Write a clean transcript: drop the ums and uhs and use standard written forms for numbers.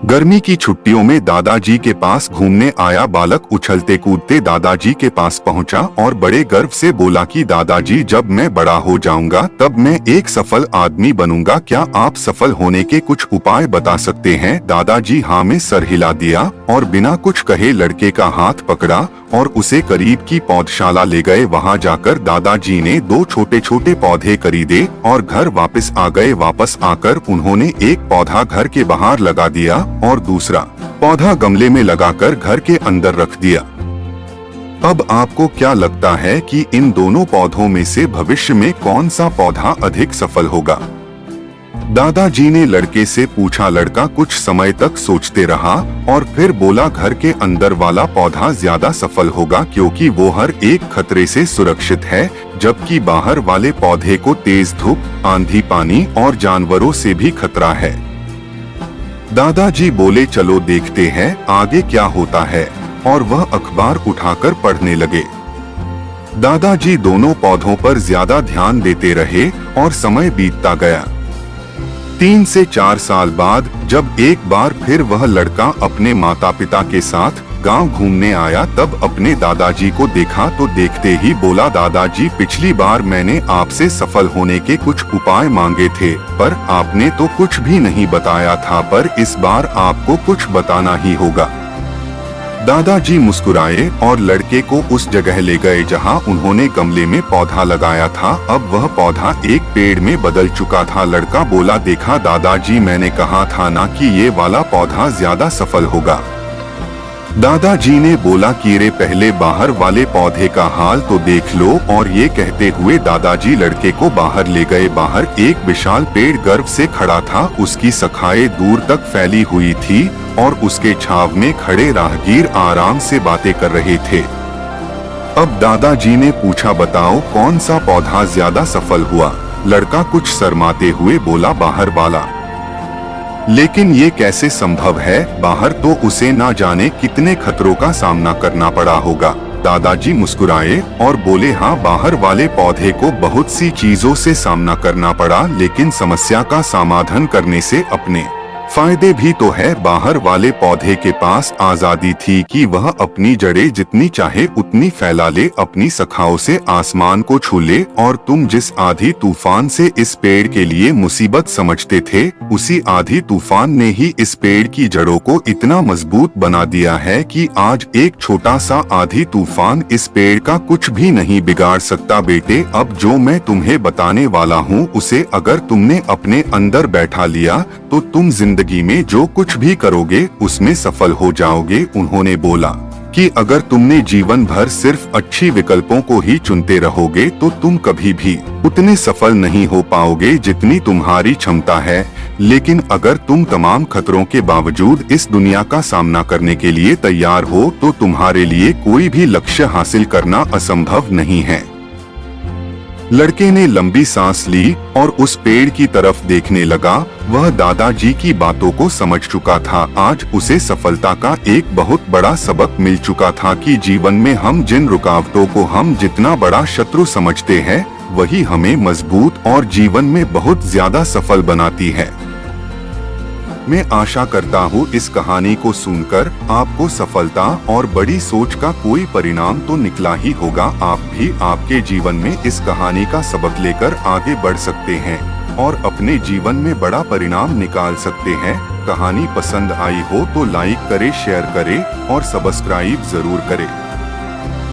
गर्मी की छुट्टियों में दादाजी के पास घूमने आया बालक उछलते कूदते दादाजी के पास पहुंचा और बड़े गर्व से बोला कि दादाजी, जब मैं बड़ा हो जाऊंगा तब मैं एक सफल आदमी बनूंगा। क्या आप सफल होने के कुछ उपाय बता सकते हैं? दादाजी हाँ में सर हिला दिया और बिना कुछ कहे लड़के का हाथ पकड़ा और उसे करीब की पौधशाला ले गए। वहां जाकर दादाजी ने 2 छोटे छोटे पौधे खरीदे और घर वापस आ गए। वापस आकर उन्होंने एक पौधा घर के बाहर लगा दिया और दूसरा पौधा गमले में लगाकर घर के अंदर रख दिया। अब आपको क्या लगता है कि इन दोनों पौधों में से भविष्य में कौन सा पौधा अधिक सफल होगा? दादाजी ने लड़के से पूछा। लड़का कुछ समय तक सोचते रहा और फिर बोला, घर के अंदर वाला पौधा ज्यादा सफल होगा क्योंकि वो हर एक खतरे से सुरक्षित है, जबकि बाहर वाले पौधे को तेज धूप, आंधी, पानी और जानवरों से भी खतरा है। दादाजी बोले, चलो देखते हैं आगे क्या होता है, और वह अखबार उठाकर पढ़ने लगे। दादाजी दोनों पौधों पर ज्यादा ध्यान देते रहे और समय बीतता गया। 3 से 4 साल बाद जब एक बार फिर वह लड़का अपने माता पिता के साथ गांव घूमने आया, तब अपने दादाजी को देखा तो देखते ही बोला, दादाजी, पिछली बार मैंने आपसे सफल होने के कुछ उपाय मांगे थे, पर आपने तो कुछ भी नहीं बताया था, पर इस बार आपको कुछ बताना ही होगा। दादाजी मुस्कुराए और लड़के को उस जगह ले गए जहां उन्होंने गमले में पौधा लगाया था। अब वह पौधा एक पेड़ में बदल चुका था। लड़का बोला, देखा दादाजी, मैंने कहा था ना कि ये वाला पौधा ज्यादा सफल होगा। दादाजी ने बोला कि रे, पहले बाहर वाले पौधे का हाल तो देख लो। और ये कहते हुए दादाजी लड़के को बाहर ले गए। बाहर एक विशाल पेड़ गर्व से खड़ा था। उसकी शाखाएं दूर तक फैली हुई थी और उसके छाव में खड़े राहगीर आराम से बातें कर रहे थे। अब दादाजी ने पूछा, बताओ कौन सा पौधा ज्यादा सफल हुआ? लड़का कुछ शर्माते हुए बोला, बाहर वाला। लेकिन ये कैसे संभव है? बाहर तो उसे ना जाने कितने खतरों का सामना करना पड़ा होगा। दादाजी मुस्कुराए और बोले, हाँ, बाहर वाले पौधे को बहुत सी चीजों से सामना करना पड़ा, लेकिन समस्या का समाधान करने से अपने फायदे भी तो है। बाहर वाले पौधे के पास आजादी थी कि वह अपनी जड़ें जितनी चाहे उतनी फैला ले, अपनी शाखाओं से आसमान को छू ले। और तुम जिस आधी तूफान से इस पेड़ के लिए मुसीबत समझते थे, उसी आधी तूफान ने ही इस पेड़ की जड़ों को इतना मजबूत बना दिया है कि आज एक छोटा सा आधी तूफान इस पेड़ का कुछ भी नहीं बिगाड़ सकता। बेटे, अब जो मैं तुम्हें बताने वाला हूँ, उसे अगर तुमने अपने अंदर बैठा लिया तो तुम जिंदगी में जो कुछ भी करोगे उसमें सफल हो जाओगे। उन्होंने बोला कि अगर तुमने जीवन भर सिर्फ अच्छी विकल्पों को ही चुनते रहोगे तो तुम कभी भी उतने सफल नहीं हो पाओगे जितनी तुम्हारी क्षमता है। लेकिन अगर तुम तमाम खतरों के बावजूद इस दुनिया का सामना करने के लिए तैयार हो तो तुम्हारे लिए कोई भी लक्ष्य हासिल करना असंभव नहीं है। लड़के ने लंबी सांस ली और उस पेड़ की तरफ देखने लगा। वह दादाजी की बातों को समझ चुका था। आज उसे सफलता का एक बहुत बड़ा सबक मिल चुका था कि जीवन में हम जिन रुकावटों को हम जितना बड़ा शत्रु समझते हैं, वही हमें मजबूत और जीवन में बहुत ज्यादा सफल बनाती है। मैं आशा करता हूँ इस कहानी को सुनकर आपको सफलता और बड़ी सोच का कोई परिणाम तो निकला ही होगा। आप भी आपके जीवन में इस कहानी का सबक लेकर आगे बढ़ सकते हैं और अपने जीवन में बड़ा परिणाम निकाल सकते हैं। कहानी पसंद आई हो तो लाइक करें, शेयर करें और सब्सक्राइब जरूर करें।